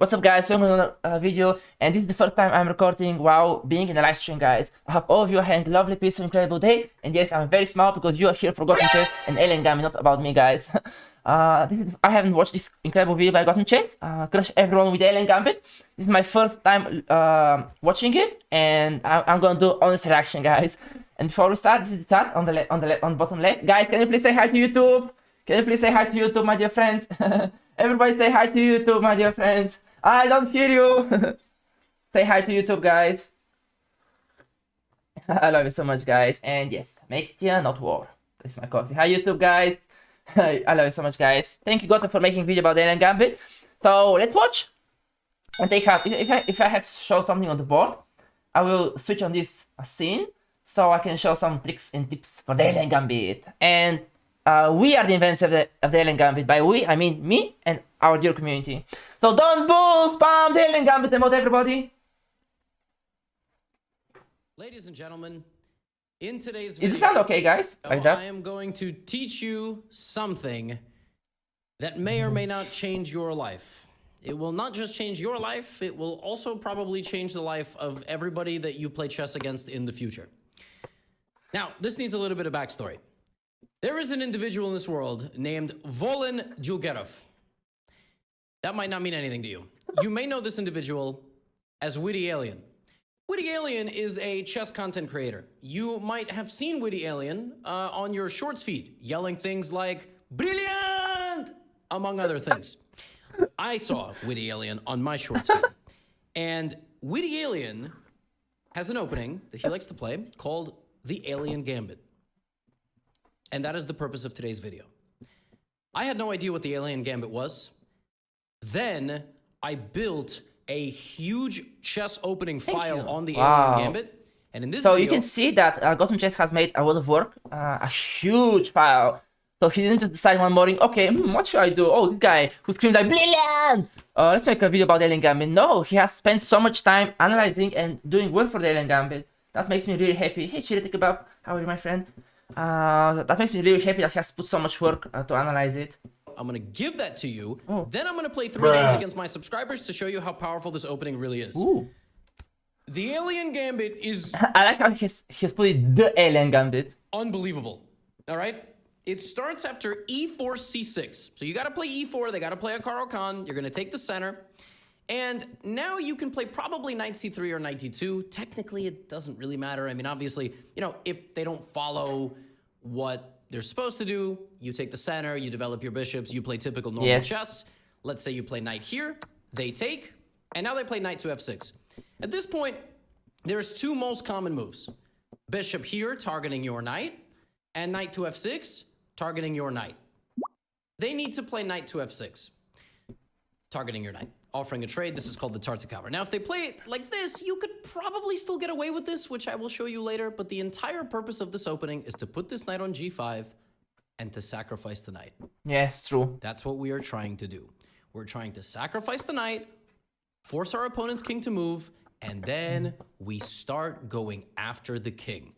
What's up, guys? Welcome to another video, and this is the first time I'm recording while being in a live stream, guys. I hope all of you are having a lovely, peaceful, incredible day. And yes, I'm very small because you are here for GothamChess and Alien Gambit, not about me, guys. I haven't watched this incredible video by GothamChess. Crush everyone with Alien Gambit. This is my first time watching it, and I'm gonna do honest reaction, guys. And before we start, this is the chat on the bottom left. Guys, can you please say hi to YouTube? Can you please say hi to YouTube, my dear friends? Everybody say hi to YouTube, my dear friends. I don't hear you. Say hi to YouTube, guys. I love you so much, guys. And yes, make it here, not war. This is my coffee. Hi, YouTube, guys. I love you so much, guys. Thank you, Gotham, for making a video about Alien Gambit. So let's watch and take out. If I have to show something on the board, I will switch on this scene so I can show some tricks and tips for the Alien Gambit. And we are the inventors of the Alien Gambit. By we, I mean me and our dear community. So don't bull spam the Alien Gambit about everybody. Ladies and gentlemen, in today's video, Does it sound okay, guys? Like that? I am going to teach you something that may or may not change your life. It will not just change your life, it will also probably change the life of everybody that you play chess against in the future. Now, this needs a little bit of backstory. There is an individual in this world named Volen Djulgerov. That might not mean anything to you. You may know this individual as Witty Alien. Witty Alien is a chess content creator. You might have seen Witty Alien on your shorts feed, yelling things like, "Brilliant!" among other things. I saw Witty Alien on my shorts feed. And Witty Alien has an opening that he likes to play called the Alien Gambit. And that is the purpose of today's video. I had no idea what the Alien Gambit was. Then I built a huge chess opening file on the Alien Gambit. And in this video, you can see that GothamChess has made a lot of work, a huge file. So he didn't just decide one morning, okay, what should I do? Oh, this guy who screamed like, "Brilliant! Let's make a video about the Alien Gambit." No, he has spent so much time analyzing and doing work for the Alien Gambit. That makes me really happy. Hey, Chiri Kebab, how are you, my friend? That makes me really happy that he has put so much work to analyze it. I'm gonna give that to you. Then I'm gonna play 3 games against my subscribers to show you how powerful this opening really is. Ooh. The Alien Gambit is I like how he's put it, the Alien Gambit. unbelievable. All right? It starts after e4, c6. So you gotta play e4, they gotta play a Caro Kann. You're gonna take the center. And now you can play probably knight c3 or knight d2. Technically, it doesn't really matter. I mean, obviously, you know, if they don't follow what they're supposed to do, you take the center, you develop your bishops, you play typical normal chess. Let's say you play knight here, they take, and now they play knight to f6. At this point, there's 2 most common moves. Bishop here, targeting your knight, and knight to f6, targeting your knight. They need to play knight to f6, targeting your knight. Offering a trade, this is called the Tartakower. Now, if they play it like this, you could probably still get away with this, which I will show you later, but the entire purpose of this opening is to put this knight on g5 and to sacrifice the knight. Yes, true. That's what we are trying to do. We're trying to sacrifice the knight, force our opponent's king to move, and then we start going after the king.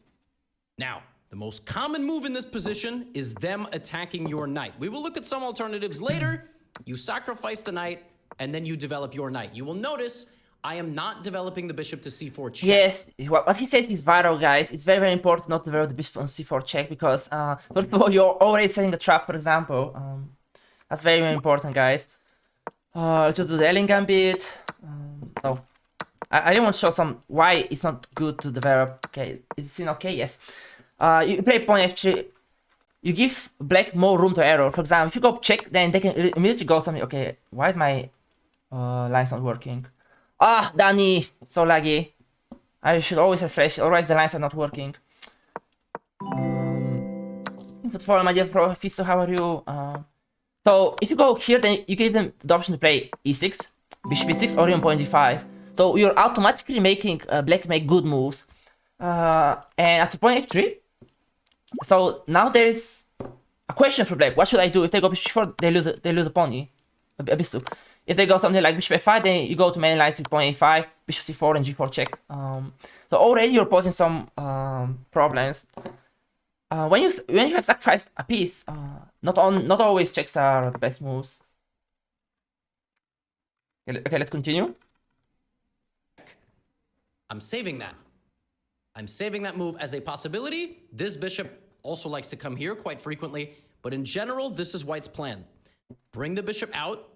Now, the most common move in this position is them attacking your knight. We will look at some alternatives later. You sacrifice the knight, and then you develop your knight. You will notice I am not developing the bishop to c4 check. Yes, what he says is viral, guys. It's very, very important not to develop the bishop on c4 check because, first of all, you're already setting a trap, for example. That's very, very important, guys. Let's just do the Alien Gambit. So, I didn't want to show some why it's not good to develop. Okay, is it seen okay? Yes. You play pawn f3. You give black more room to error. For example, if you go check, then they can immediately go something. Okay, why is my lines not working? Ah, Danny, so laggy. I should always refresh, otherwise the lines are not working. Follow my dear Fisto, how are you? So if you go here, then you give them the option to play e6, bishop e6, or even pawn d5. So you're automatically making black make good moves. And after pawn f3. So now there is a question for black. What should I do? If they go bishop f4, they lose a pawn, a bishop. If they go something like bishop f5, then you go to main lines with pawn a5, bishop c4, and g4 check. So already you're posing some problems. When you have sacrificed a piece, not always checks are the best moves. Okay, let's continue. I'm saving that. I'm saving that move as a possibility. This bishop also likes to come here quite frequently, but in general, this is White's plan. Bring the bishop out,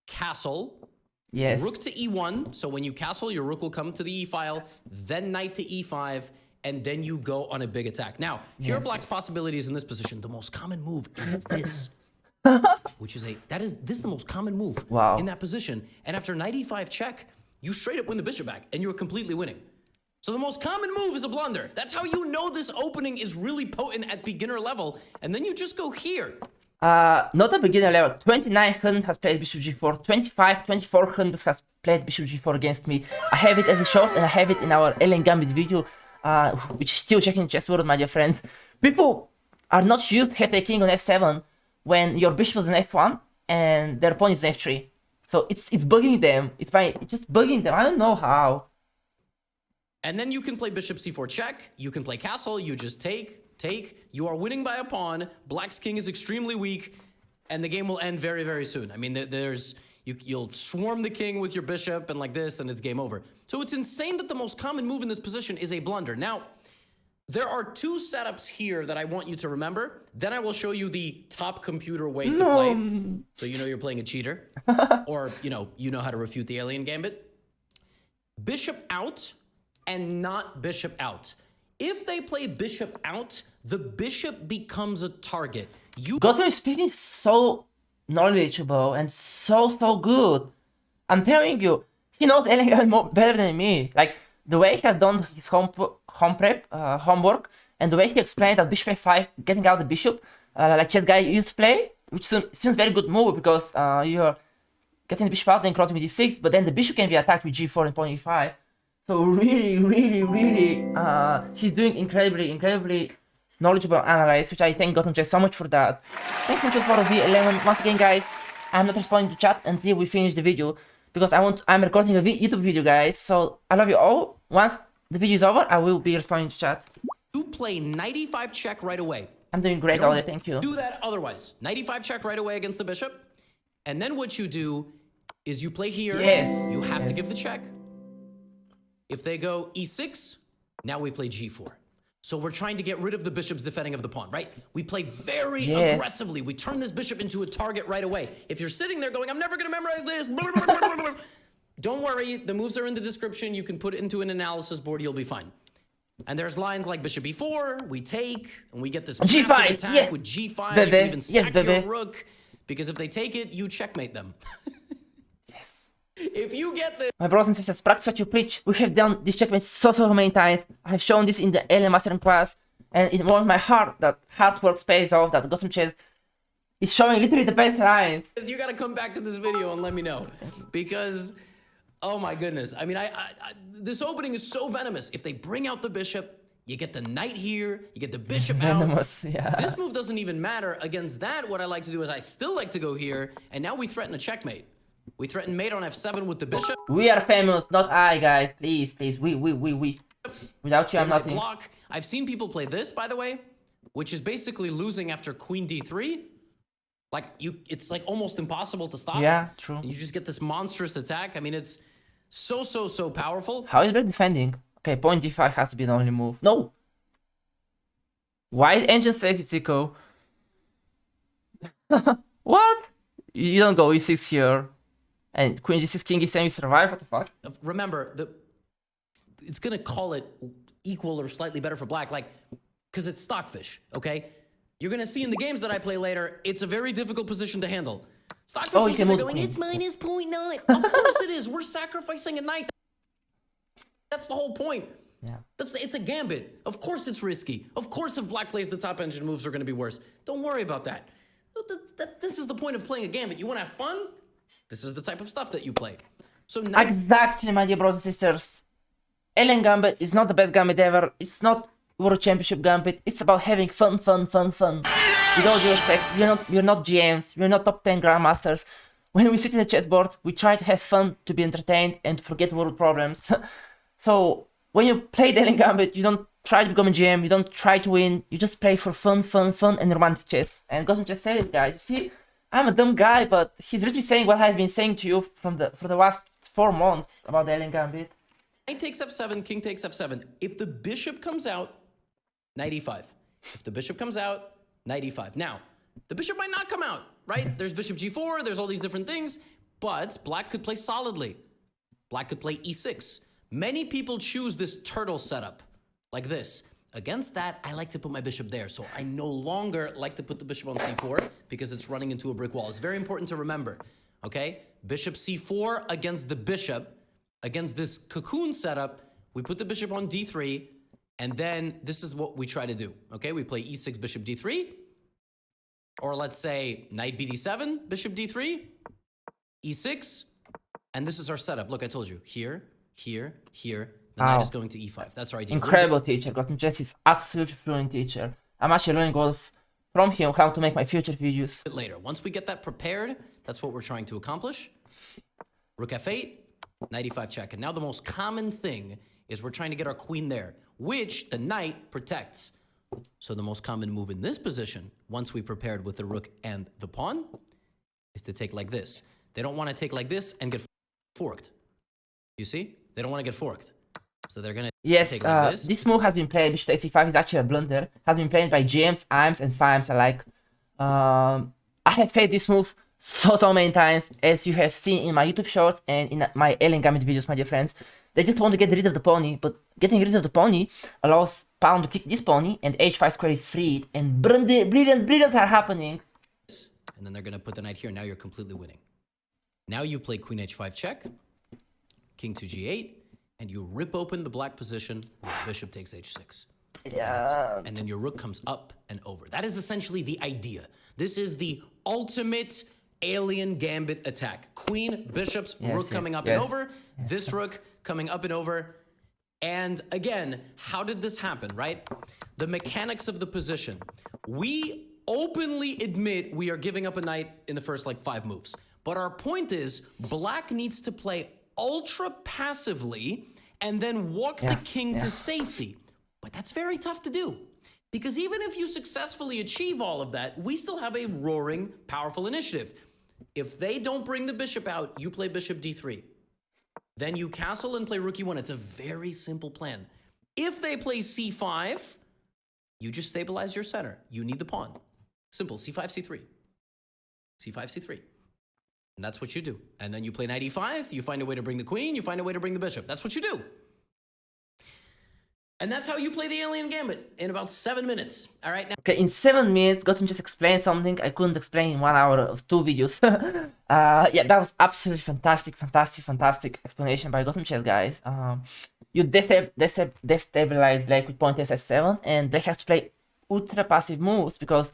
castle, Yes. rook to e1. So when you castle, your rook will come to the e file, then knight to e5, and then you go on a big attack. Now, here are Black's possibilities in this position. The most common move is this, which is this is the most common move in that position. And after knight e5 check, you straight up win the bishop back, and you're completely winning. So the most common move is a blunder. That's how you know this opening is really potent at beginner level, and then you just go here. Not a beginner level. 2900 has played bishop g4. 2400 has played bishop g4 against me. I have it as a shot, and I have it in our Alien Gambit video, which is still checking chess world, my dear friends. People are not used to have the king on f7 when your bishop is on f1 and their pawn is on f3. So it's bugging them. It's just bugging them. I don't know how. And then you can play bishop c4 check. You can play castle. You just take. You are winning by a pawn. Black's king is extremely weak, and the game will end very, very soon. I mean, you'll swarm the king with your bishop and like this, and it's game over. So it's insane that the most common move in this position is a blunder. Now, there are two setups here that I want you to remember. Then I will show you the top computer way to play, so you know you're playing a cheater, or you know how to refute the alien gambit. Bishop out and not bishop out. If they play bishop out, the bishop becomes a target. Gotham is speaking so knowledgeable and so good. I'm telling you, he knows Alien Gambit better than me. Like the way he has done his homework, and the way he explained that bishop f5, getting out the bishop, like chess guy used to play, which seems very good move because you're getting the bishop out, then crossing with d6, but then the bishop can be attacked with g4 and pawn e5. So really, he's doing incredibly knowledgeable analysis, which I thank GothamChess so much for that. Thanks so much for V11. Once again, guys, I'm not responding to chat until we finish the video because I'm recording a YouTube video, guys. So I love you all. Once the video is over, I will be responding to chat. You play knight e5 check right away. I'm doing great, all day. Thank you. Do that otherwise. Knight e5 check right away against the bishop, and then what you do is you play here. Yes. You have to give the check. If they go e6, now we play g4. So we're trying to get rid of the bishop's defending of the pawn, right? We play very aggressively. We turn this bishop into a target right away. If you're sitting there going, I'm never going to memorize this, don't worry. The moves are in the description. You can put it into an analysis board. You'll be fine. And there's lines like bishop e4, we take, and we get this massive G5, attack with g5. You can even sack your rook, because if they take it, you checkmate them. If you get this, my brothers and sisters, practice what you preach. We have done this checkmate so many times. I have shown this in the Alien Mastering class, and it warms my heart that hard work pays off, that GothamChess is showing literally the best lines. You gotta come back to this video and let me know, because, oh my goodness. I mean, this opening is so venomous. If they bring out the bishop, you get the knight here, you get the bishop venomous, out. This move doesn't even matter. Against that, what I like to do is I still like to go here, and now we threaten a checkmate. We threaten mate on f7 with the bishop. We are famous, not I, guys. Please. We. Without you, I'm nothing. Block. I've seen people play this, by the way, which is basically losing after queen d3. Like, it's like almost impossible to stop. Yeah, true. You just get this monstrous attack. I mean, it's so powerful. How is Red defending? Okay, pawn d5 has to be the only move. No! White engine says it's eco. What? You don't go e6 here. And queen g6, king e7, you survive? What the fuck? Remember, it's gonna call it equal or slightly better for black, like, because it's stockfish, okay? You're gonna see in the games that I play later, it's a very difficult position to handle. Stockfish is going, it's minus 0.9. Of course it is. We're sacrificing a knight. That's the whole point. Yeah. It's a gambit. Of course it's risky. Of course if black plays the top engine, moves are gonna be worse. Don't worry about that. This is the point of playing a gambit. You wanna have fun? This is the type of stuff that you play. So now, exactly, my dear brothers and sisters. Alien Gambit is not the best gambit ever. It's not World Championship Gambit. It's about having fun. With all due respect, we're not GMs. We're not top 10 grandmasters. When we sit in the chessboard, we try to have fun, to be entertained, and to forget world problems. So when you play the Alien Gambit, you don't try to become a GM. You don't try to win. You just play for fun, and romantic chess. And GothamChess said it, guys. You see, I'm a dumb guy, but he's literally saying what I've been saying to you for the last 4 months about the alien gambit. Knight takes f7, king takes f7. If the bishop comes out, knight e5. If the bishop comes out, knight e5. Now, the bishop might not come out, right? There's bishop g4, there's all these different things, but black could play solidly. Black could play e6. Many people choose this turtle setup, like this. Against that, I like to put my bishop there, so I no longer like to put the bishop on c4 because it's running into a brick wall. It's very important to remember, okay? Bishop c4 against the bishop. Against this cocoon setup, we put the bishop on d3, and then this is what we try to do, okay? We play e6, bishop d3, or let's say knight bd7, bishop d3, e6, and this is our setup. Look, I told you, here, here, here. The knight is going to e5. That's our idea. Incredible teacher. GothamChess is absolutely fluent teacher. I'm actually learning all from him how to make my future videos. Later, once we get that prepared, that's what we're trying to accomplish. Rook f8, knight e5 check. And now the most common thing is we're trying to get our queen there, which the knight protects. So the most common move in this position, once we prepared with the rook and the pawn, is to take like this. They don't want to take like this and get forked. You see? They don't want to get forked. So they're gonna take like this. This move has been played. Bishop takes c5 is actually a blunder. Has been played by James, Imes, and Fimes alike. I have played this move so many times, as you have seen in my YouTube shorts and in my alien gambit videos, my dear friends. They just want to get rid of the pony, but getting rid of the pony allows pawn to kick this pony, and h5 square is freed, and brilliance are happening. And then they're gonna put the knight here. Now you're completely winning. Now you play queen h5 check, king to g8. And you rip open the black position with bishop takes h6. Yeah. And then your rook comes up and over. That is essentially the idea. This is the ultimate alien gambit attack. Queen, bishops, rook coming up and over. This rook coming up and over. And again, how did this happen, right? The mechanics of the position. We openly admit we are giving up a knight in the first like 5 moves. But our point is, black needs to play ultra passively and then walk the king to safety. But that's very tough to do, because even if you successfully achieve all of that, we still have a roaring, powerful initiative. If they don't bring the bishop out, you play bishop d3. Then you castle and play rook e1. It's a very simple plan. If they play c5, you just stabilize your center. You need the pawn. Simple, c5, c3. c5, c3. And that's what you do. And then you play knight e5, you find a way to bring the queen, you find a way to bring the bishop. That's what you do. And that's how you play the alien gambit in about 7 minutes. All right, now. Okay, in 7 minutes, Gotham just explained something I couldn't explain in 1 hour of 2 videos. Yeah, that was absolutely fantastic explanation by GothamChess, guys. You destabilize black with point f7, and they have to play ultra passive moves because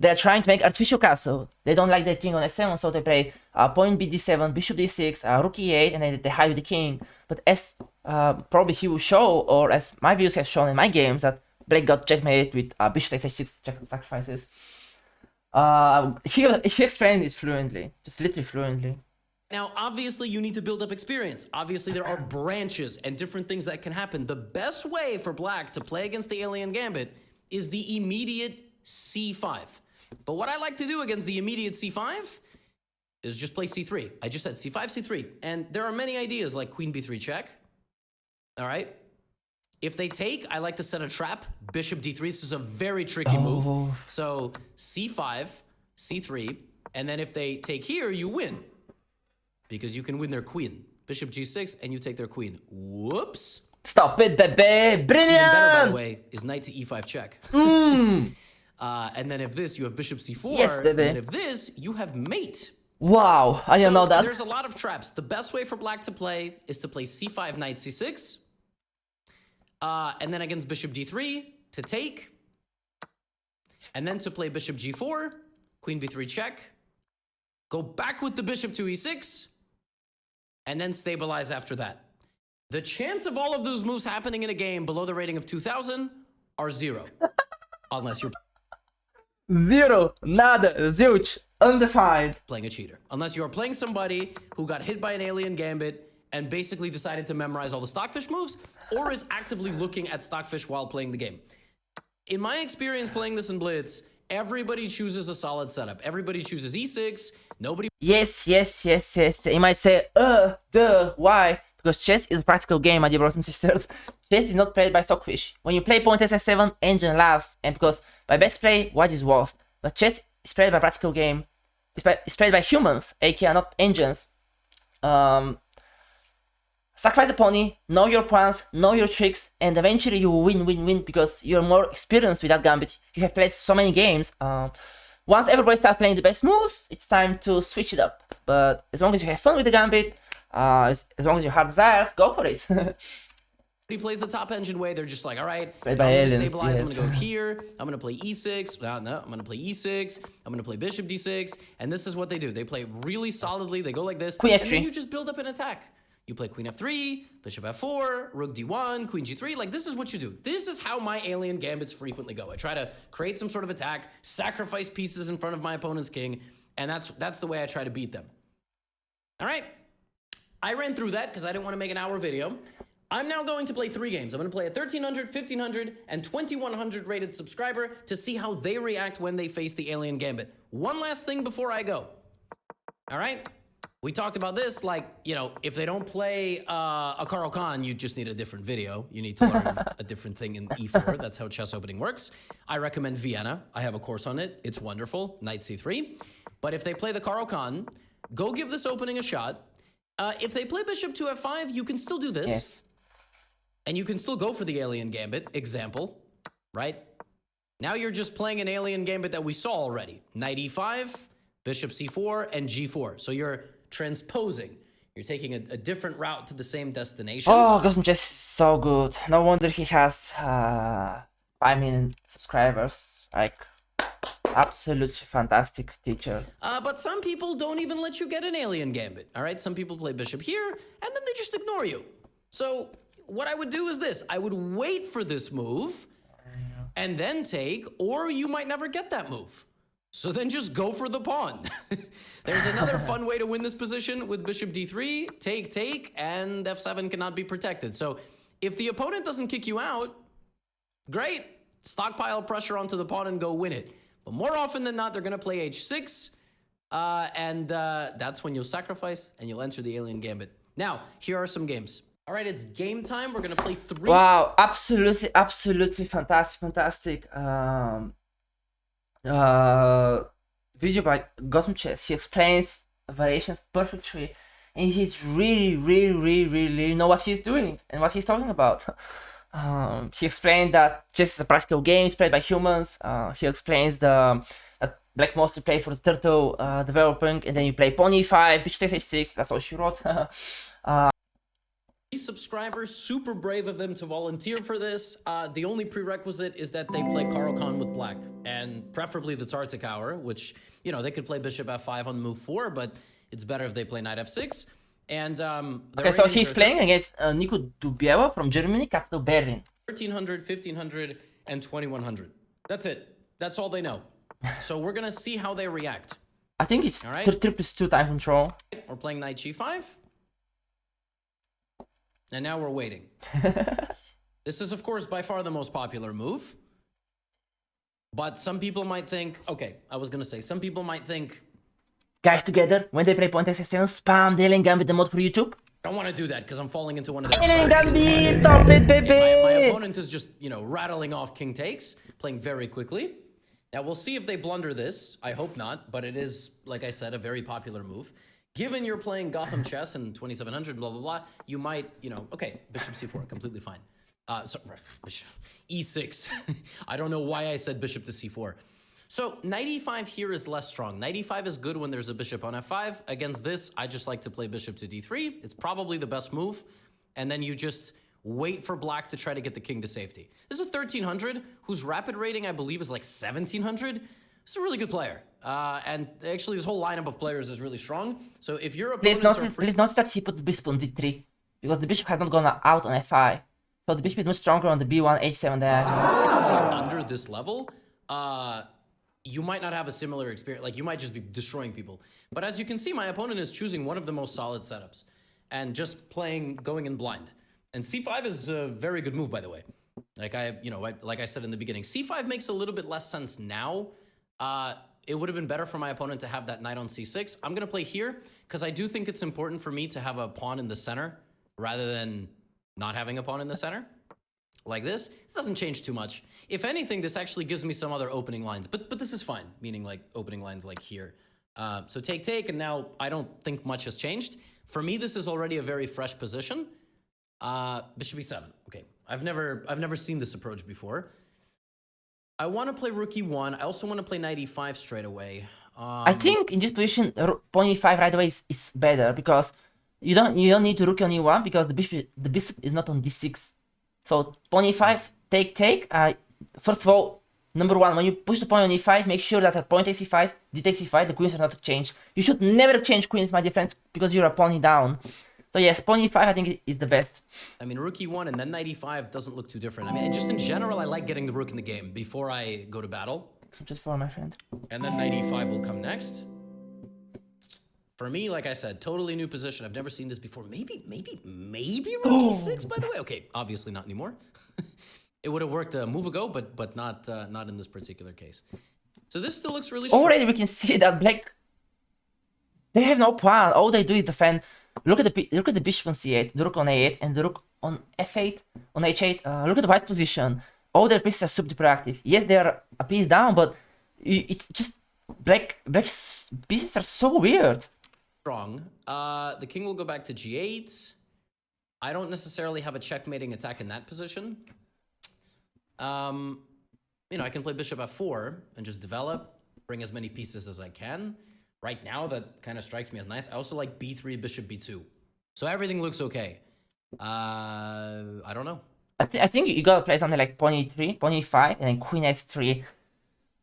they're trying to make artificial castle. They don't like their king on f7, so they play point bd7, bishop d6, rook e8, and then they hide with the king. But as probably he will show, or as my views have shown in my games, that black got checkmated with bishop takes h6 check sacrifices. He explained it fluently, just literally fluently. Now, obviously, you need to build up experience. Obviously, there are branches and different things that can happen. The best way for black to play against the alien gambit is the immediate c5. But what I like to do against the immediate c5 is just play c3. I just said c5, c3. And there are many ideas like queen b3 check. All right? If they take, I like to set a trap. Bishop d3. This is a very tricky move. So c5, c3. And then if they take here, you win. Because you can win their queen. Bishop g6, and you take their queen. Whoops. Stop it, baby. Brilliant. Even better, by the way, is knight to e5 check. And then if this, you have bishop c4. Yes, baby. And then if this, you have mate. Wow, I didn't know that. There's a lot of traps. The best way for black to play is to play c5, knight c6. And then against bishop d3 to take. And then to play bishop g4, queen b3 check. Go back with the bishop to e6. And then stabilize after that. The chance of all of those moves happening in a game below the rating of 2000 are 0. Unless you're 0, nada, zilch, undefined. Playing a cheater. Unless you are playing somebody who got hit by an alien gambit and basically decided to memorize all the stockfish moves, or is actively looking at stockfish while playing the game. In my experience playing this in Blitz, everybody chooses a solid setup. Everybody chooses e6. Nobody Yes. You might say, why? Because chess is a practical game, my dear brothers and sisters. Chess is not played by stockfish. When you play point f7, engine laughs, and because by best play, white is worst. But chess is played by practical game. It's played by humans, aka not engines. Sacrifice the pony, know your plans, know your tricks, and eventually you will win because you're more experienced with that Gambit. You have played so many games. Once everybody starts playing the best moves, it's time to switch it up. But as long as you have fun with the Gambit, as long as your heart desires, go for it. He plays the top engine way. They're just like, all right, I'm by going to aliens, stabilize. yes. I'm going to go here. I'm going to play e6. No, I'm going to play e6. I'm going to play bishop d6. And this is what they do. They play really solidly. They go like this. Queen and f3. then you just build up an attack. You play queen f3, bishop f4, rook d1, queen g3. Like, this is what you do. This is how my alien gambits frequently go. I try to create some sort of attack, sacrifice pieces in front of my opponent's king, and that's the way I try to beat them. All right? I ran through that because I didn't want to make an hour video. I'm now going to play 3 games. I'm going to play a 1300, 1500, and 2100 rated subscriber to see how they react when they face the alien gambit. One last thing before I go. All right? We talked about this, like, you know, if they don't play a Carl Khan, you just need a different video. You need to learn a different thing in E4. That's how chess opening works. I recommend Vienna. I have a course on it. It's wonderful. Knight C3. But if they play the Carl Khan, go give this opening a shot. If they play bishop to F5, you can still do this. Yes. And you can still go for the alien gambit. Example, right? Now you're just playing an alien gambit that we saw already. Knight E5, bishop C4, and G4. So you're transposing. You're taking a different route to the same destination. Oh, GothamChess is so good. No wonder he has 5 million subscribers. Like, absolutely fantastic teacher. But some people don't even let you get an alien gambit. All right, some people play bishop here, and then they just ignore you. So what I would do is this. I would wait for this move, and then take, or you might never get that move. So then just go for the pawn. There's another fun way to win this position with bishop d3, take, and f7 cannot be protected. So if the opponent doesn't kick you out, great. Stockpile pressure onto the pawn and go win it. But more often than not, they're going to play h6, and that's when you'll sacrifice and you'll enter the alien gambit. Now, here are some games. All right, it's game time. We're going to play 3... Wow, absolutely fantastic. Video by GothamChess. He explains variations perfectly, and he's really know what he's doing and what he's talking about. He explained that chess is a practical game, it's played by humans. He explains that black mostly play for the turtle developing, and then you play pawn e5, bishop takes h6. That's all she wrote. These subscribers, super brave of them to volunteer for this. The only prerequisite is that they play Carl Khan with black, and preferably the Tsartik hour, which, you know, they could play bishop f5 on move 4, but it's better if they play knight f6. And okay, so he's playing against Nico Dubiewa from Germany, capital Berlin. 1300, 1500, and 2100. That's it. That's all they know. So we're gonna see how they react. I think it's all right? 3+2 time control. We're playing knight g5. And now we're waiting. This is, of course, by far the most popular move. But some people might think, okay, I was going to say, some people might think... Guys together, when they play point x7, spam the alien gambit the mod for YouTube. I don't want to do that because I'm falling into one of their... Alien gambit, stop it, baby! My opponent is just, you know, rattling off king takes, playing very quickly. Now, we'll see if they blunder this. I hope not, but it is, like I said, a very popular move. Given you're playing Gotham Chess and 2700, blah, blah, blah, you might, you know, okay, bishop c4, completely fine. E6. I don't know why I said bishop to c4. So knight e5 here is less strong. Knight e5 is good when there's a bishop on f5. Against this, I just like to play bishop to d3. It's probably the best move. And then you just wait for black to try to get the king to safety. This is a 1300, whose rapid rating, I believe, is like 1700. This is a really good player. And actually, this whole lineup of players is really strong. So if your opponents please notice that he puts bishop on d3, because the bishop has not gone out on f5. So the bishop is much stronger on the b1, h7 diagonal. Under this level, you might not have a similar experience. Like, you might just be destroying people. But as you can see, my opponent is choosing one of the most solid setups and just going in blind. And c5 is a very good move, by the way. Like I said in the beginning, c5 makes a little bit less sense now It would have been better for my opponent to have that knight on c6. I'm going to play here because I do think it's important for me to have a pawn in the center rather than not having a pawn in the center. Like this. It doesn't change too much. If anything, this actually gives me some other opening lines. But this is fine, meaning like opening lines like here. So take, and now I don't think much has changed. For me, this is already a very fresh position. Bishop e7. Okay, I've never seen this approach before. I want to play rook e1. I also want to play knight e5 straight away. I think in this position, pawn e5 right away is better because you don't need to rook on e1 because the bishop is not on d6. So pawn e5, take. First of all, number one, when you push the pawn on e5, make sure that pawn takes e5, d takes e5, the queens are not exchanged. You should never exchange queens, my dear friends, because you're a pawn down. So yes, pawn e5 I think is the best. I mean, rook e1 and then knight e5 doesn't look too different. I mean, just in general, I like getting the rook in the game before I go to battle. Just for my friend. And then knight e5 will come next. For me, like I said, totally new position. I've never seen this before. Maybe rook e6, by the way. Okay, obviously not anymore. It would have worked a move ago, but not in this particular case. So this still looks really strong. Already we can see that black, they have no plan. All they do is defend. Look at the bishop on c8, the rook on a8, and the rook on f8, on h8. Look at the white position. All their pieces are super proactive. Yes, they are a piece down, but it's just black's pieces are so weird. Strong. The king will go back to g8. I don't necessarily have a checkmating attack in that position. I can play bishop f4 and just develop, bring as many pieces as I can. Right now, that kind of strikes me as nice. I also like b3, bishop b2. So everything looks okay. I don't know. I think you gotta play something like pawn e3, pawn e5, and then queen s3.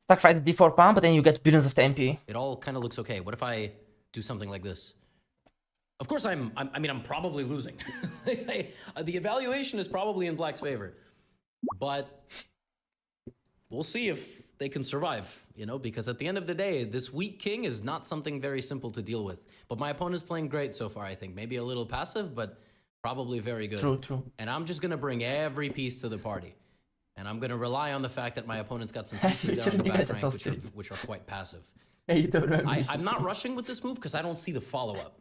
Sacrifice the d4 pawn, but then you get billions of tempi. It all kind of looks okay. What if I do something like this? Of course, I'm probably losing. The evaluation is probably in black's favor. But we'll see if they can survive, because at the end of the day, this weak king is not something very simple to deal with. But my opponent's playing great so far, I think. Maybe a little passive, but probably very good. True. And I'm just going to bring every piece to the party. And I'm going to rely on the fact that my opponent's got some pieces there on the back rank, which are quite passive. I'm not rushing with this move because I don't see the follow-up.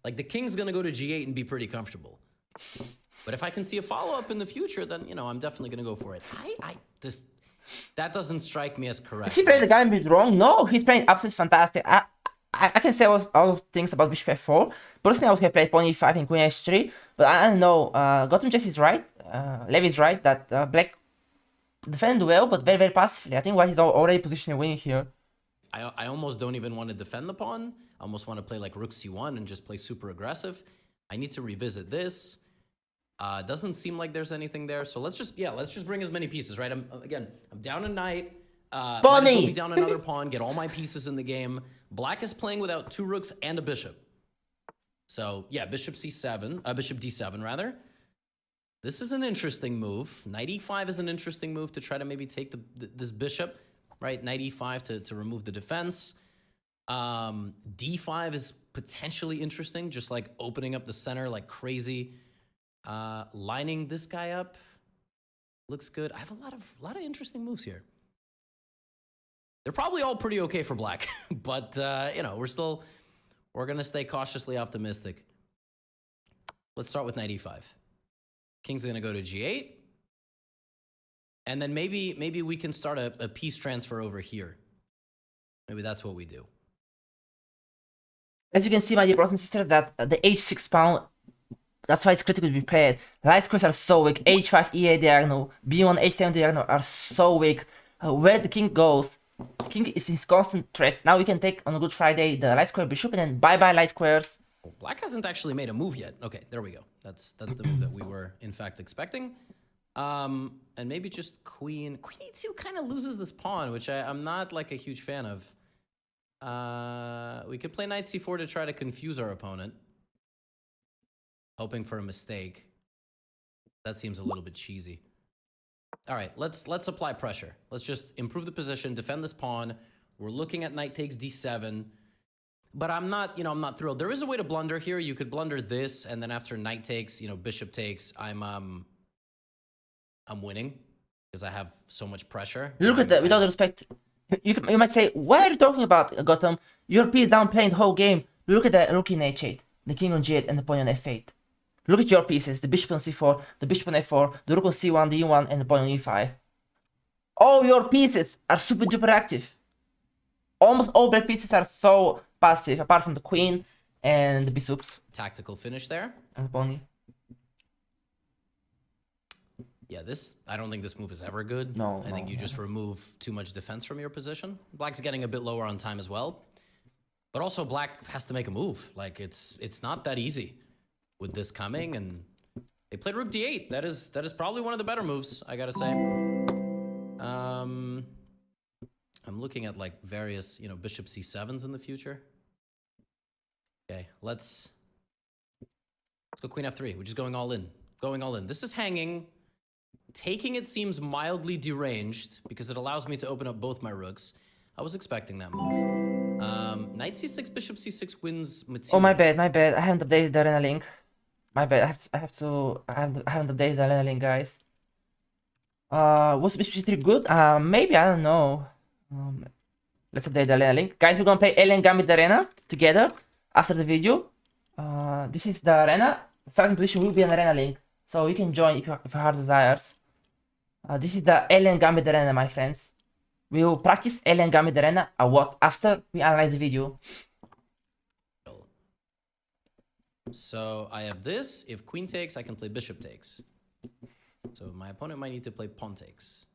Like, the king's going to go to g8 and be pretty comfortable. But if I can see a follow-up in the future, then, I'm definitely going to go for it. That doesn't strike me as correct. Is he playing the Gambit wrong? No, he's playing absolutely fantastic. I can say all things about bishop f4. Personally, I would have played pawn e5 and queen h3. But I don't know. GothamChess is right. Levi is right that black defend well, but very, very passively. I think white is already positioning winning here. I almost don't even want to defend the pawn. I almost want to play like rook c1 and just play super aggressive. I need to revisit this. Doesn't seem like there's anything there. So let's just bring as many pieces, right? I'm down a knight. Might as well be down another pawn, get all my pieces in the game. Black is playing without two rooks and a bishop. So yeah, bishop d7 rather. This is an interesting move. Knight e5 is an interesting move to try to maybe take this bishop, right? Knight e5 to remove the defense. d5 is potentially interesting, just like opening up the center like crazy. Lining this guy up looks good. I have a lot of interesting moves here. They're probably all pretty okay for black, but we're gonna stay cautiously optimistic. Let's start with knight e5. King's gonna go to g8, and then maybe we can start a piece transfer over here. Maybe that's what we do. As you can see, my dear brothers and sisters, that the h6 pawn. That's why it's critical to be played. Light squares are so weak. h5, e8 diagonal, b1, h7 diagonal are so weak. Where the king goes, the king is his constant threat. Now we can take on a Good Friday the light square bishop and then bye-bye light squares. Black hasn't actually made a move yet. Okay, there we go. That's the move that we were in fact expecting. And maybe just queen e2 kind of loses this pawn, which I'm not like a huge fan of. We could play knight c4 to try to confuse our opponent. Hoping for a mistake. That seems a little bit cheesy. All right, let's apply pressure. Let's just improve the position, defend this pawn. We're looking at knight takes d7. But I'm not thrilled. There is a way to blunder here. You could blunder this, and then after knight takes, bishop takes, I'm winning because I have so much pressure. Look at that, without respect. You might say, what are you talking about, Gotham? Your piece downplaying the whole game. Look at the rook in h8, the king on g8, and the pawn on f8. Look at your pieces, the bishop on c4, the bishop on f4, the rook on c1, the e1, and the pawn on e5. All your pieces are super duper active. Almost all black pieces are so passive, apart from the queen and the bishops. Tactical finish there. And the pony. Yeah, I don't think this move is ever good. No, I think you just remove too much defense from your position. Black's getting a bit lower on time as well. But also black has to make a move. Like it's not that easy with this coming, and they played rook d8. That is probably one of the better moves, I gotta say. I'm looking at like various, bishop c7s in the future. Okay, let's go queen f3. We're just going all in. Going all in. This is hanging. Taking it seems mildly deranged because it allows me to open up both my rooks. I was expecting that move. Knight c6, bishop c6 wins material. Oh, my bad. I haven't updated the arena link. My bad. I haven't updated the arena link, guys. Was bishop c3 good? Maybe, I don't know. Let's update the arena link. Guys, we're gonna play Alien Gambit Arena together after the video. This is the arena. The starting position will be an arena link, so you can join if your heart desires. This is the Alien Gambit Arena, my friends. We will practice Alien Gambit Arena after we analyze the video. So I have this. If queen takes, I can play bishop takes. So my opponent might need to play pawn takes.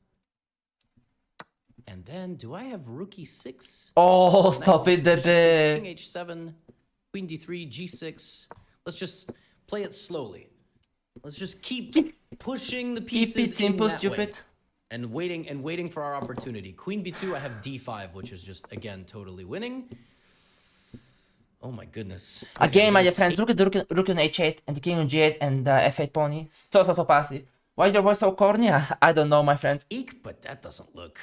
And then, do I have rook e6? Oh, stop it, King baby. h7, queen d3, g6. Let's just play it slowly. Let's just keep pushing the pieces. Keep it simple, in that stupid. way. And waiting for our opportunity. Queen b2, I have d5, which is just, again, totally winning. Oh my goodness. Again, my dear friends, look at the rook on h8 and the king on g8 and the f8 pony. So passive. Why is your voice so corny? I don't know, my friend. Eek, but that doesn't look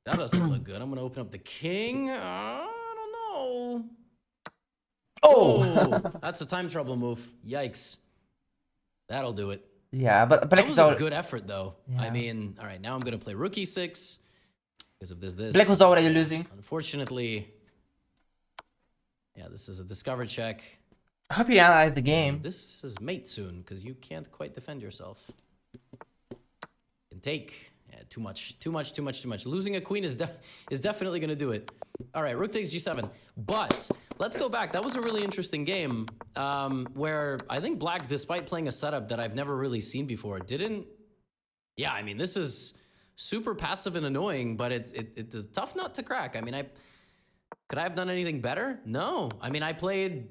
good. I'm gonna open up the king. I don't know. Oh, that's a time trouble move. Yikes. That'll do it. Yeah, but That was a good effort, though. Yeah. I mean, all right, now I'm gonna play rook e6 because of this. Black was already losing. Unfortunately, yeah, this is a discover check. I hope you analyze the game. This is mate soon because you can't quite defend yourself. And take. Yeah, too much. Losing a queen is definitely going to do it. All right, rook takes g7. But let's go back. That was a really interesting game where I think black, despite playing a setup that I've never really seen before, didn't... Yeah, I mean, this is super passive and annoying, but it's a tough nut to crack. I mean, could I have done anything better? No. I mean, I played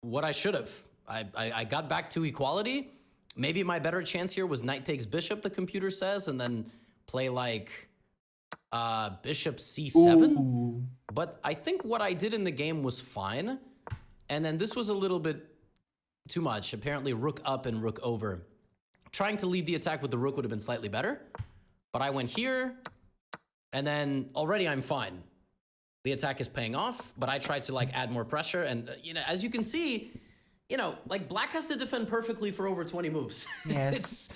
what I should have. I got back to equality. Maybe my better chance here was knight takes bishop, the computer says, and then play like bishop c7. Ooh. But I think what I did in the game was fine. And then this was a little bit too much. Apparently rook up and rook over. Trying to lead the attack with the rook would have been slightly better. But I went here, and then already I'm fine. The attack is paying off, but I tried to like add more pressure. And, as you can see... like black has to defend perfectly for over 20 moves. Yes.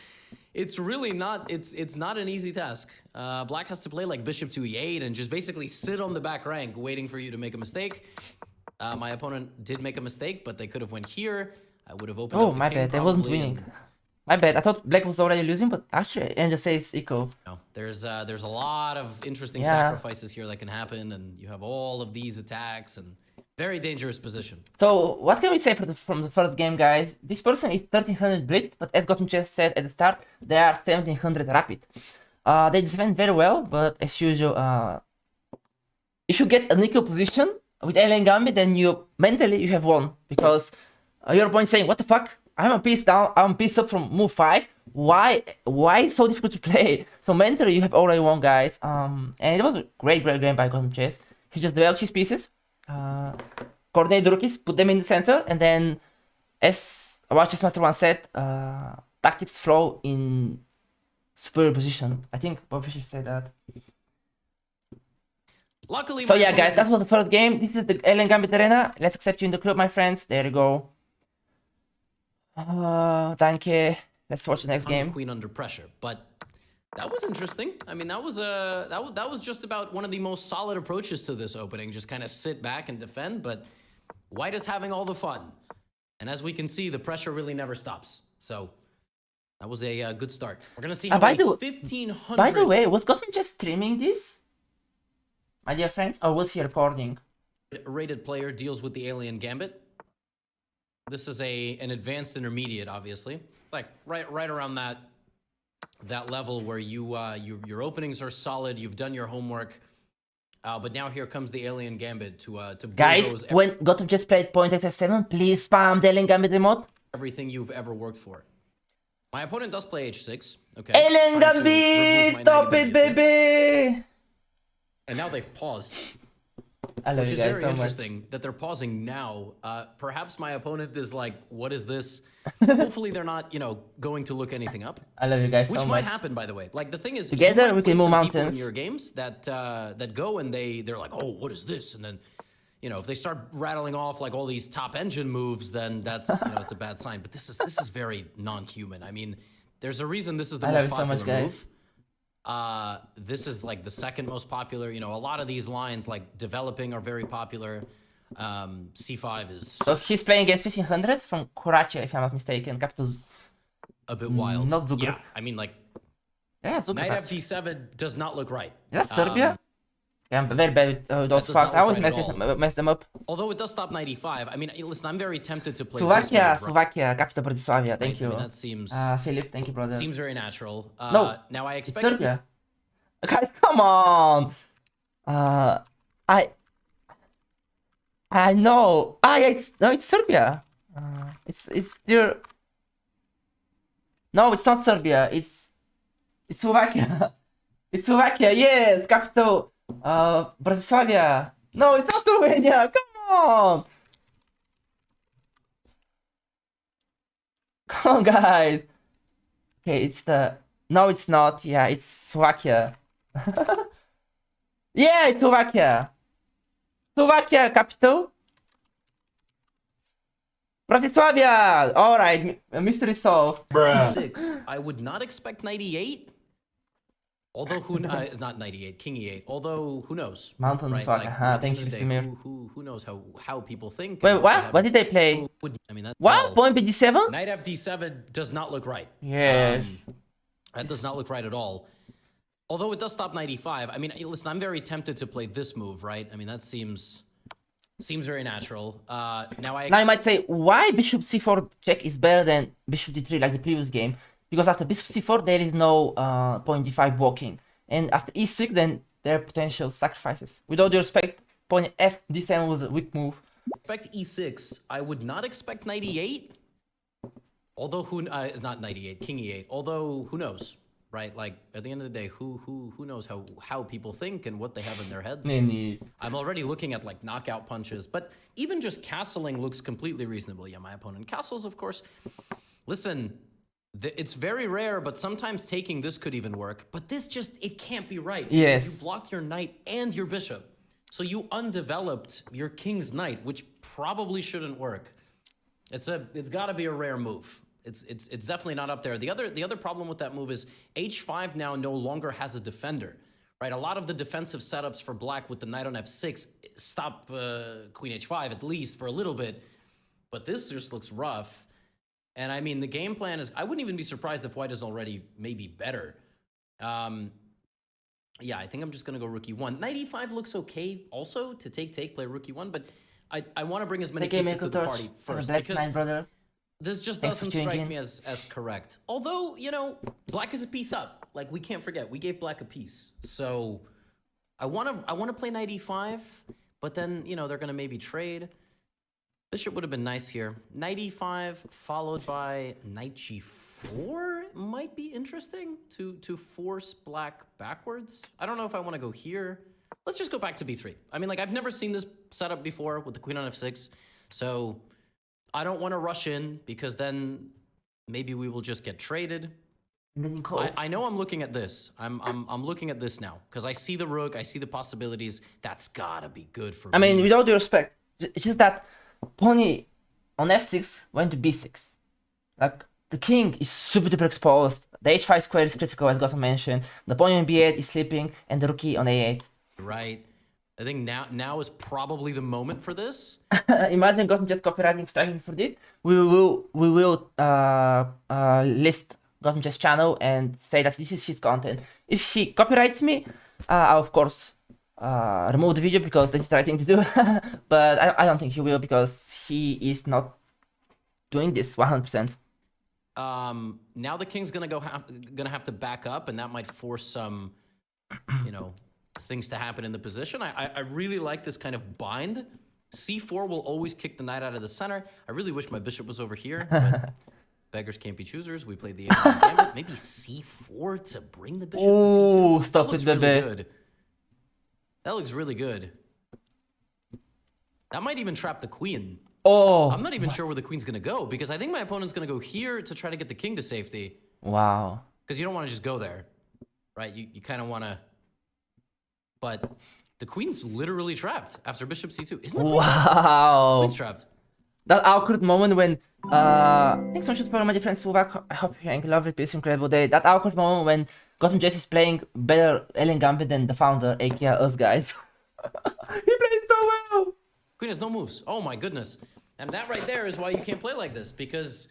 it's really not, it's not an easy task. Black has to play like bishop to e8 and just basically sit on the back rank waiting for you to make a mistake. My opponent did make a mistake, but they could have went here. I would have opened up the my king bad, I wasn't winning. My bad, I thought black was already losing, but actually and just says equal. No, there's a lot of interesting sacrifices here that can happen, and you have all of these attacks and very dangerous position. So what can we say from the first game, guys? This person is 1300 Brit, but as GothamChess said at the start, they are 1700 Rapid. They defend very well, but as usual, if you get an equal position with Alien Gambit, then mentally you have won, because your opponent is saying, what the fuck? I'm a piece down, I'm a piece up from move 5. Why it's so difficult to play? So mentally you have already won, guys. And it was a great game by GothamChess. He just developed his pieces. Coordinate the rookies, put them in the center, and then, as our chess master once said, tactics flow in superior position. I think Bob Fischer said that. Luckily, so yeah, guys, that was the first game. This is the Alien Gambit Arena. Let's accept you in the club, my friends. There you go. Thank you. Let's watch the next game. Queen under pressure, but That was interesting. I mean, that was that was just about one of the most solid approaches to this opening. Just kind of sit back and defend, but White is having all the fun. And as we can see, the pressure really never stops. So that was a good start. We're gonna see how many 1,500. By the way, was Gotham just streaming this, my dear friends, or was he recording? Rated player deals with the alien Gambit. This is an advanced intermediate, obviously, like right around that level where your openings are solid. You've done your homework, but now here comes the alien Gambit to guys. When Gotham just played point F7, please spam the alien Gambit emote. Everything you've ever worked for. My opponent does play H6. Okay. Alien Gambit, stop it, baby! And now they've paused. I love Which you is guys very so interesting much. that they're pausing now. Perhaps my opponent is like, what is this? Hopefully they're not, going to look anything up. I love you guys so much. Which might happen, by the way. Like, the thing is, together we can move mountains. In your games that go and they're like, oh, what is this? And then, if they start rattling off like all these top engine moves, then that's, it's a bad sign. But this is very non-human. I mean, there's a reason this is the most popular so much, move. This is like the second most popular. A lot of these lines like developing are very popular. C5 is. So he's playing against 1500 from Kuracie, if I'm not mistaken. Capital's a bit wild. Not Zugur. Yeah, I mean, like, yeah, Zugur. Knight FD7 does not look right. That's Serbia. Yeah, I'm very bad with those facts. I always mess them up. Although it does stop 95. I mean, listen, I'm very tempted to play Slovakia, capital Bratyslavia. Thank you. I mean, that seems. Philip, thank you, brother. Seems very natural. No. Now I expect. Serbia. Guys, come on. I know. It's Serbia. It's there. No, it's not Serbia. It's Slovakia. It's Slovakia. Yes, capital. Bratyslavia. No, it's not Slovenia. Come on. Come on, guys. Okay, it's the. No, it's not. Yeah, it's Slovakia. Yeah, it's Slovakia. Slovakia capital. Bratyslavia. All right, mystery solved. E6. I would not expect 98. Although not 98, King E8. Although who knows? Mountain right? fuck. Thank you, Simir. Who knows how people think? Wait, what? What did they play? I mean, what? Point BD7? Knight FD7 does not look right. Yes. That does not look right at all. Although it does stop 95. I mean, listen, I'm very tempted to play this move, right? I mean, that seems very natural. Now you might say, why Bishop C4 check is better than Bishop D3 like the previous game? Because after Bishop C4 there is no point D5 blocking, and after E6 then there are potential sacrifices. With all due respect, point F D7 was a weak move. Expect E6. I would not expect 98. Although not 98, King E8. Although who knows, right? Like at the end of the day, who knows how people think and what they have in their heads. I'm already looking at like knockout punches, but even just castling looks completely reasonable. Yeah, my opponent castles, of course. Listen. It's very rare, but sometimes taking this could even work. But this it can't be right. Yes. You blocked your knight and your bishop. So you undeveloped your king's knight, which probably shouldn't work. It's gotta be a rare move. It's definitely not up there. The other problem with that move is H5 now no longer has a defender. Right? A lot of the defensive setups for black with the knight on F6 stop Queen H5 at least for a little bit. But this just looks rough. And I mean, the game plan is, I wouldn't even be surprised if white is already maybe better. Yeah, I think I'm just going to go rook e1. Knight e5 looks okay also to take, play rook e1, but I want to bring as many pieces to the party first because this just doesn't strike me as correct. Although, black is a piece up. Like, we can't forget, we gave black a piece. So I want to play knight e5, but then, they're going to maybe trade. Bishop would have been nice here. Knight e5 followed by knight g4 might be interesting to force black backwards. I don't know if I want to go here. Let's just go back to b3. I mean, like, I've never seen this setup before with the queen on f6. So I don't want to rush in because then maybe we will just get traded. I know I'm looking at this. I'm looking at this now because I see the rook. I see the possibilities. That's gotta be good for me. I mean, with all due respect, it's just that pony on f6 went to b6. Like, the king is super duper exposed. The h5 square is critical, as Gotham mentioned. The pawn on b8 is sleeping, and the rookie on a8. Right. I think now is probably the moment for this. Imagine Gotham just copywriting striking for this. We will list GothamChess channel and say that this is his content. If he copyrights me, I'll of course remove the video because that's the right thing to do. But I don't think he will because he is not doing this 100%. Now the king's gonna have to back up, and that might force some, you know, things to happen in the position. I really like this kind of bind. C4 will always kick the knight out of the center. I really wish my bishop was over here, but beggars can't be choosers. We played the Gambit. Maybe C4 to bring the bishop to C2. Oh, stop it, really baby. good. That looks really good. That might even trap the queen. Oh, I'm not even sure where the queen's gonna go because I think my opponent's gonna go here to try to get the king to safety. wow. Because you don't want to just go there, right? You kind of want to, but the queen's literally trapped after bishop c2. Isn't that Wow. queen's trapped? That awkward moment when thanks so much for my dear friends Slovak. I hope you're having a lovely, peaceful, incredible day. That awkward moment when GothamChess is playing better alien Gambit than the founder, aka us guys. He plays so well. Queen has no moves. Oh my goodness. And that right there is why you can't play like this, because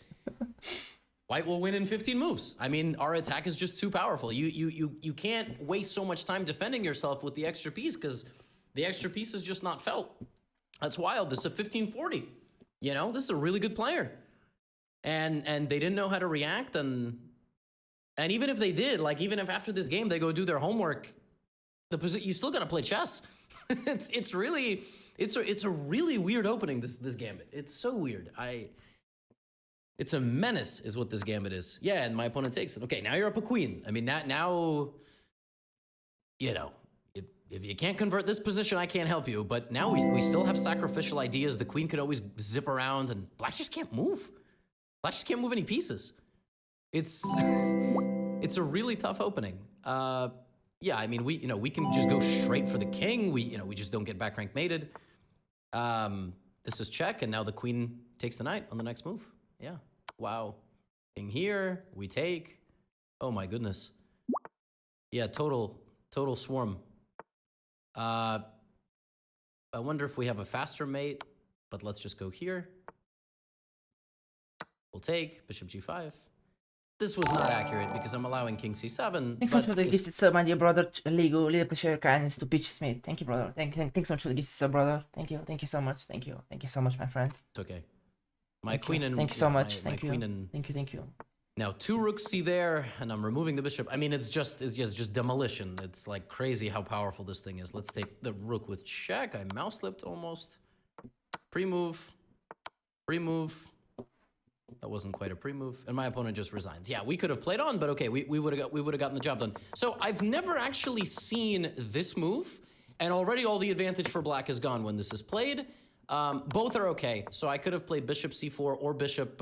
white will win in 15 moves. I mean, our attack is just too powerful. You can't waste so much time defending yourself with the extra piece because the extra piece is just not felt. That's wild. This is a 1540. You know, this is a really good player. And they didn't know how to react, and even if they did, like even if after this game they go do their homework, you still gotta play chess. it's a really weird opening, this Gambit. It's so weird. It's a menace is what this Gambit is. Yeah, and my opponent takes it. Okay, now you're up a queen. I mean, now, you know, if you can't convert this position, I can't help you. But now we still have sacrificial ideas. The queen could always zip around, and black just can't move. Black just can't move any pieces. It's a really tough opening. Yeah, I mean, we can just go straight for the king. We just don't get back rank mated. This is check, and now the queen takes the knight on the next move. Yeah. Wow. King here, we take. Oh my goodness. Yeah, total swarm. I wonder if we have a faster mate, but let's just go here. We'll take bishop g5. This was not accurate because I'm allowing king c7. Thanks so much for the gifted sub, my dear brother. Lego, little pleasure, kindness to Peach Smith. Thank you, brother. Thanks so much for the gifted sub, brother. Thank you so much. Thank you so much, my friend. It's okay. My queen and thank you so much. Thank you. Now Now 2 rooks see there, and I'm removing the bishop. I mean, it's just demolition. It's like crazy how powerful this thing is. Let's take the rook with check. I mouse slipped almost. Pre-move. That wasn't quite a pre-move, and my opponent just resigns. Yeah, we could have played on, but okay, we would have gotten the job done. So I've never actually seen this move, and already all the advantage for black is gone when this is played. Both are okay. So I could have played bishop c4 or bishop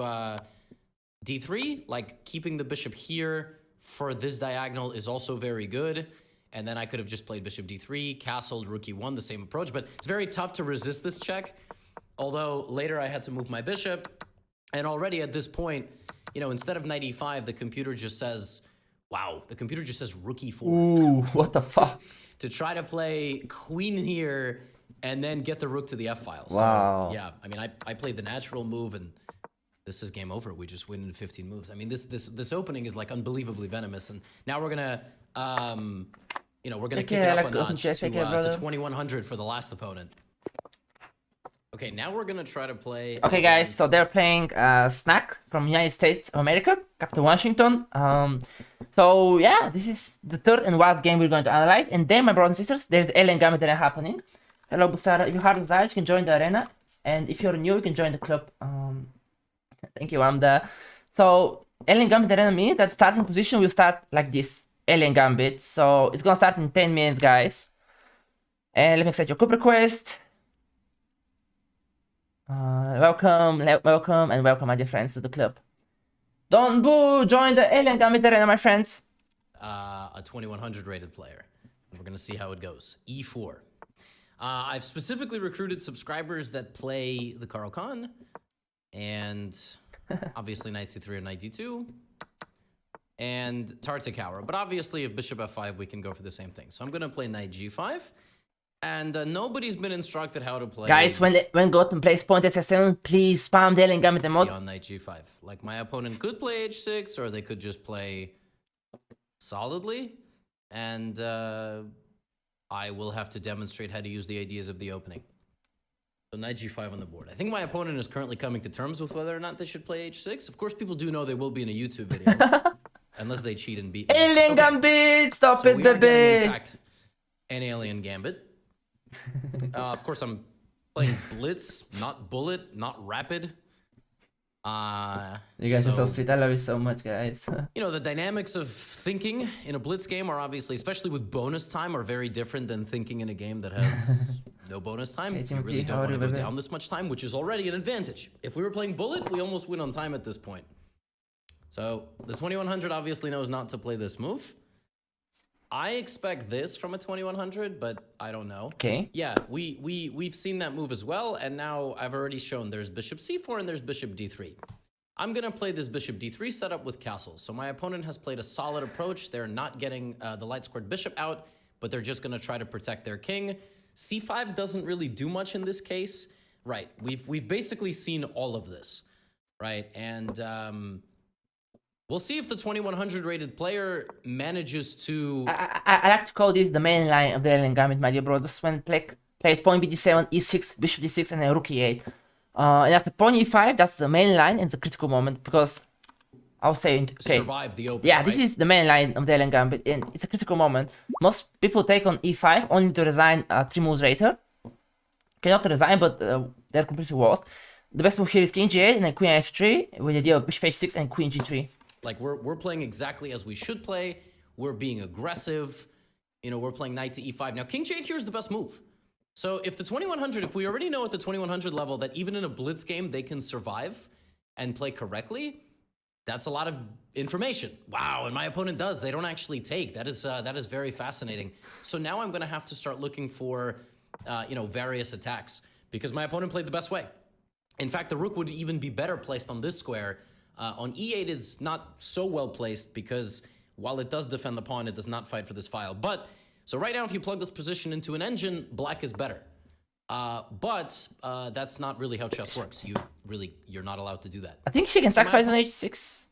d3. Like keeping the bishop here for this diagonal is also very good. And then I could have just played bishop d3, castled, rook e1, the same approach. But it's very tough to resist this check. Although later I had to move my bishop. And already at this point, you know, instead of knight e5, the computer just says, wow, the computer just says rook e4. ooh, what the fuck? To try to play queen here and then get the rook to the f-file. Wow. So, yeah, I mean, I played the natural move, and this is game over. We just win in 15 moves. I mean, this opening is like unbelievably venomous, and now we're gonna, we're gonna kick it up a notch to 2100 for the last opponent. Okay, now we're gonna try to play. Okay, guys, so they're playing Snack from United States of America, Captain Washington. So yeah, this is the third and last game we're going to analyze. And then, my brothers and sisters, there's the Alien Gambit arena happening. Hello, Busara. If you have desires, you can join the arena. And if you're new, you can join the club. Thank you, Amda. So, Alien Gambit arena means that starting position will start like this. Alien Gambit. So, it's gonna start in 10 minutes, guys. And let me accept your club request. Welcome, my dear friends, to the club. Don't boo! Join the Alien Gambit arena, my friends. A 2100 rated player. We're gonna see how it goes. E4. I've specifically recruited subscribers that play the Carl Khan, and obviously knight c3 or knight d2. and Tartakower. But obviously, if bishop f5, we can go for the same thing. So I'm going to play knight g5. And nobody's been instructed how to play. Guys, when Gotham plays pawn takes f7, please spam the Alien Gambit emote. On knight g5. Like, my opponent could play h6, or they could just play solidly. And I will have to demonstrate how to use the ideas of the opening. So knight g5 on the board. I think my opponent is currently coming to terms with whether or not they should play h6. Of course, people do know they will be in a YouTube video. Unless they cheat and beat me. Alien Gambit! Stop it, baby! In fact, an Alien Gambit. Of course, I'm playing Blitz, not Bullet, not Rapid. You guys are so sweet. I love you so much, guys. You know, the dynamics of thinking in a Blitz game are obviously, especially with bonus time, are very different than thinking in a game that has no bonus time. Hey, You Timothy, really don't want to how are go you, down this much time, which is already an advantage. If we were playing Bullet, we almost win on time at this point. So the 2100 obviously knows not to play this move. I expect this from a 2100, but I don't know. Okay. Yeah, we've seen that move as well, and now I've already shown there's bishop c4 and there's bishop d3. I'm gonna play this bishop d3 setup with castles. So my opponent has played a solid approach. They're not getting the light squared bishop out, but they're just gonna try to protect their king. c5 doesn't really do much in this case, right? We've basically seen all of this, right? And we'll see if the 2100 rated player manages to... I like to call this the main line of the Alien Gambit, my dear brothers. When plays pawn b7, e6, bishop d6, and then rook e8. And after pawn e5, that's the main line and the critical moment, because I was saying, okay, survive the opening, yeah, right? this is the main line of the Alien Gambit, and it's a critical moment. Most people take on e5 only to resign 3 moves later. Cannot resign, but they're completely lost. The best move here is king g8 and then queen f3 with the idea of bishop h6 and queen g3. Like, we're playing exactly as we should play. We're being aggressive. You know, we're playing knight to e5. Now, king g8 here is the best move. So if the 2100, if we already know at the 2100 level that even in a blitz game they can survive and play correctly, that's a lot of information. Wow, and my opponent does. They don't actually take. That is very fascinating. So now I'm going to have to start looking for, you know, various attacks because my opponent played the best way. In fact, the rook would even be better placed on this square. On e8 is not so well placed because while it does defend the pawn, it does not fight for this file. But so right now, if you plug this position into an engine, black is better. But that's not really how chess works. You're not allowed to do that. I think she can sacrifice on h6.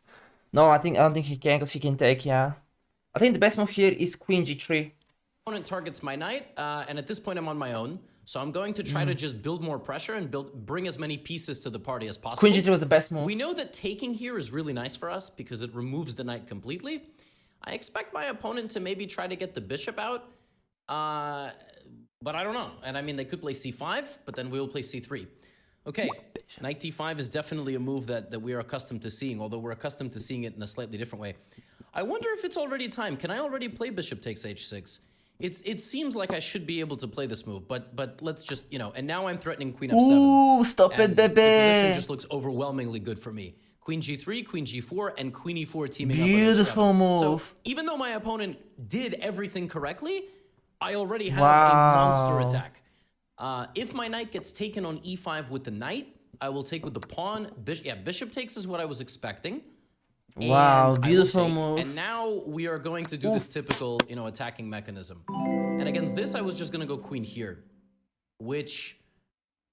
No, I don't think he can because he can take, yeah. I think the best move here is queen g3. Opponent targets my knight, and at this point I'm on my own. So I'm going to try to just build more pressure and bring as many pieces to the party as possible. Queen g3 was the best move. We know that taking here is really nice for us because it removes the knight completely. I expect my opponent to maybe try to get the bishop out, but I don't know. And I mean, they could play c5, but then we will play c3. Okay, knight d5 is definitely a move that we are accustomed to seeing, although we're accustomed to seeing it in a slightly different way. I wonder if it's already time. Can I already play bishop takes h6? It seems like I should be able to play this move, but let's just, you know, and now I'm threatening queen f7. Ooh, stop it, and baby. The position just looks overwhelmingly good for me. Queen g3, queen g4, and queen e4 teaming up. Beautiful move. So even though my opponent did everything correctly, I already have a monster attack. If my knight gets taken on e5 with the knight, I will take with the pawn. Bishop takes is what I was expecting. Wow, And beautiful move. And now we are going to do this typical, you know, attacking mechanism. And against this, I was just going to go queen here, which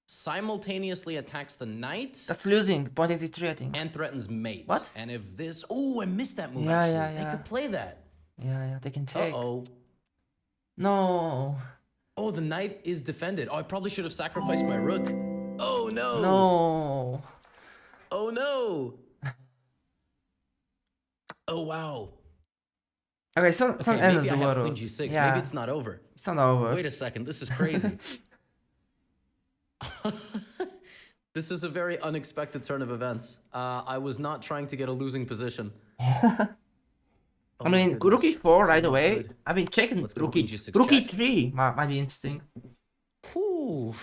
simultaneously attacks the knight. That's losing. Pawn takes e3, I think. And threatens mate. What? And if this... Oh, I missed that move, Yeah, actually. yeah. They could play that. Yeah, they can take. Uh-oh. No. Oh, the knight is defended. Oh, I probably should have sacrificed my rook. Oh, no. No. Oh, no. Oh, wow. Okay, it's not end of maybe the I have world. queen g6. Yeah. Maybe it's not over. It's not over. Wait a second. This is crazy. This is a very unexpected turn of events. I was not trying to get a losing position. I mean, rook e4 right away. Good. I've been checking Let's go rook queen g6 rook check. e3 might be interesting. Whew.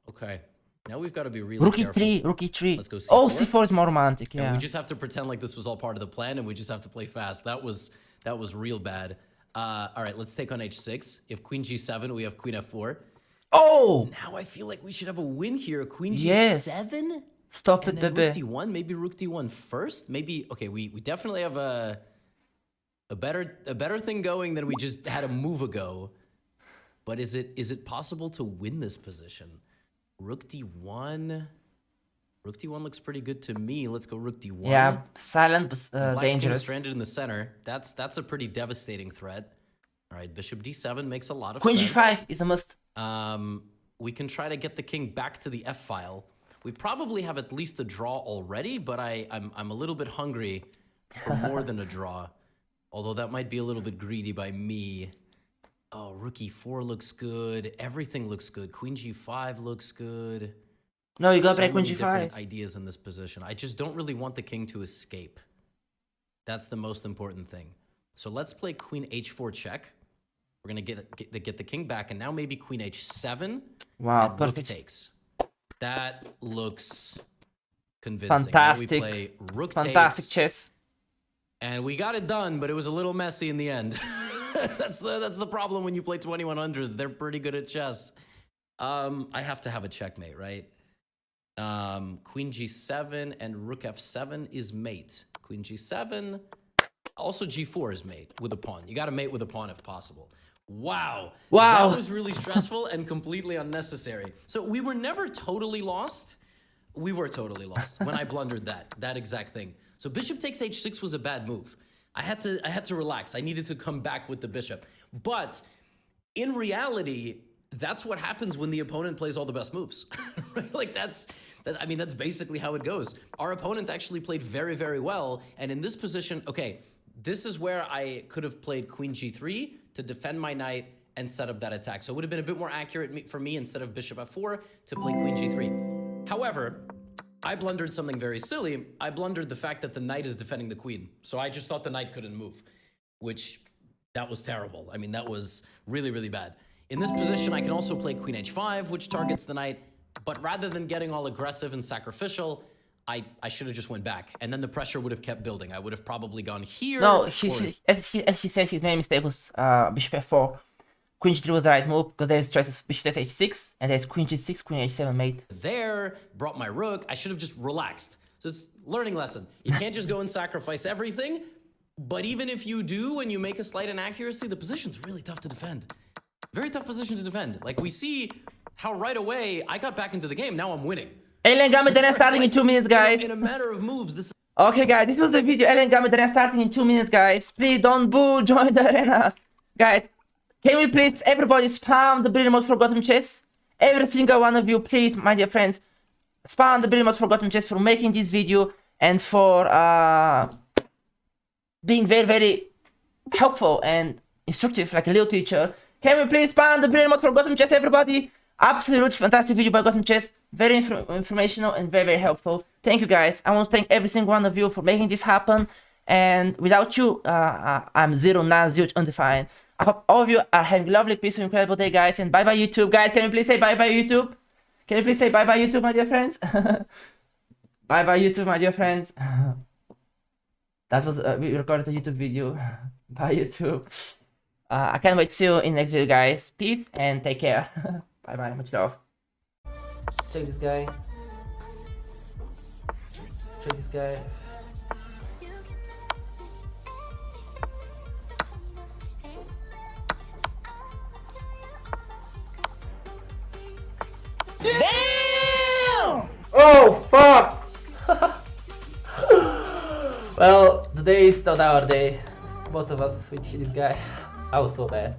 Okay. Now we've got to be really Rook careful. e3, rook e3. Let's go Oh, c4. c4 is more romantic, And yeah. we just have to pretend like this was all part of the plan, and we just have to play fast. That was real bad. All right, let's take on h6. If queen g7, we have queen f4. Oh! Now I feel like we should have a win here. Queen Yes. g7? Stop And it, then baby. rook d1, maybe rook d1 first. Maybe okay. We definitely have a better thing going than we just had a move ago. But is it possible to win this position? Rook d1. Rook d1 looks pretty good to me. Let's go rook d1. Yeah, silent but Black's king is dangerous. stranded in the center. That's a pretty devastating threat. All right, bishop d7 makes a lot of Queen sense. g5 is a must. We can try to get the king back to the f file. We probably have at least a draw already, but I'm a little bit hungry for more than a draw. Although that might be a little bit greedy by me. Oh, rook e4 looks good. Everything looks good. Queen g5 looks good. No, you gotta So play queen many g5. different ideas in this position. I just don't really want the king to escape. That's the most important thing. So let's play queen h4 check. We're gonna get the king back, and now maybe queen h7. Wow, and perfect. rook takes. That looks convincing. Fantastic. Now we play rook Fantastic takes, chess. and we got it done, but it was a little messy in the end. That's the problem when you play 2100s. They're pretty good at chess. I have to have a checkmate, right? Queen g7 and rook f7 is mate. Queen g7. Also g4 is mate with a pawn. You got to mate with a pawn if possible. Wow. Wow. That was really stressful and completely unnecessary. So we were never totally lost. We were totally lost when I blundered that exact thing. So bishop takes h6 was a bad move. I had to relax. I needed to come back with the bishop. But in reality, that's what happens when the opponent plays all the best moves. Right? Like that's basically how it goes. Our opponent actually played very, very well. And in this position, okay, this is where I could have played queen g3 to defend my knight and set up that attack. So it would have been a bit more accurate for me instead of bishop f4 to play queen g3. However, I blundered something very silly. I blundered the fact that the knight is defending the queen. So I just thought the knight couldn't move, which that was terrible. I mean, that was really, really bad. In this position, I can also play queen h5, which targets the knight. But rather than getting all aggressive and sacrificial, I should have just went back. And then the pressure would have kept building. I would have probably gone here. No, as he said, his main mistake was bishop f4. Queen g3 was the right move because there is choices bishop takes h6 and there's queen g6, queen h7 mate. There, brought my rook. I should have just relaxed. So it's learning lesson. You can't just go and sacrifice everything. But even if you do and you make a slight inaccuracy, the position's really tough to defend. Very tough position to defend. Like we see how right away I got back into the game. Now I'm winning. Alien Gambit arena starting in 2 minutes, guys. In a matter of moves, this. Okay, guys, this was the video. Alien Gambit arena starting in 2 minutes, guys. Please don't boo. Join the arena, guys. Can we please everybody spam the brilliant mode for GothamChess? Every single one of you, please, my dear friends, spam the brilliant mode for GothamChess for making this video and for being very, very helpful and instructive, like a little teacher. Can we please spam the brilliant mode for GothamChess, everybody? Absolutely fantastic video by GothamChess. Very informational and very, very helpful. Thank you, guys. I want to thank every single one of you for making this happen. And without you, I'm zero, not zero, undefined. I hope all of you are having a lovely, peaceful, incredible day, guys. And bye-bye, YouTube. Guys, can you please say bye-bye, YouTube? Can you please say bye-bye, YouTube, my dear friends? Bye-bye, YouTube, my dear friends. That was, we recorded a YouTube video. Bye, YouTube. I can't wait to see you in the next video, guys. Peace and take care. Bye-bye, much love. Check this guy. Check this guy. Damn! Oh, fuck! Well, today is not our day. Both of us, we hit this guy. I was so bad.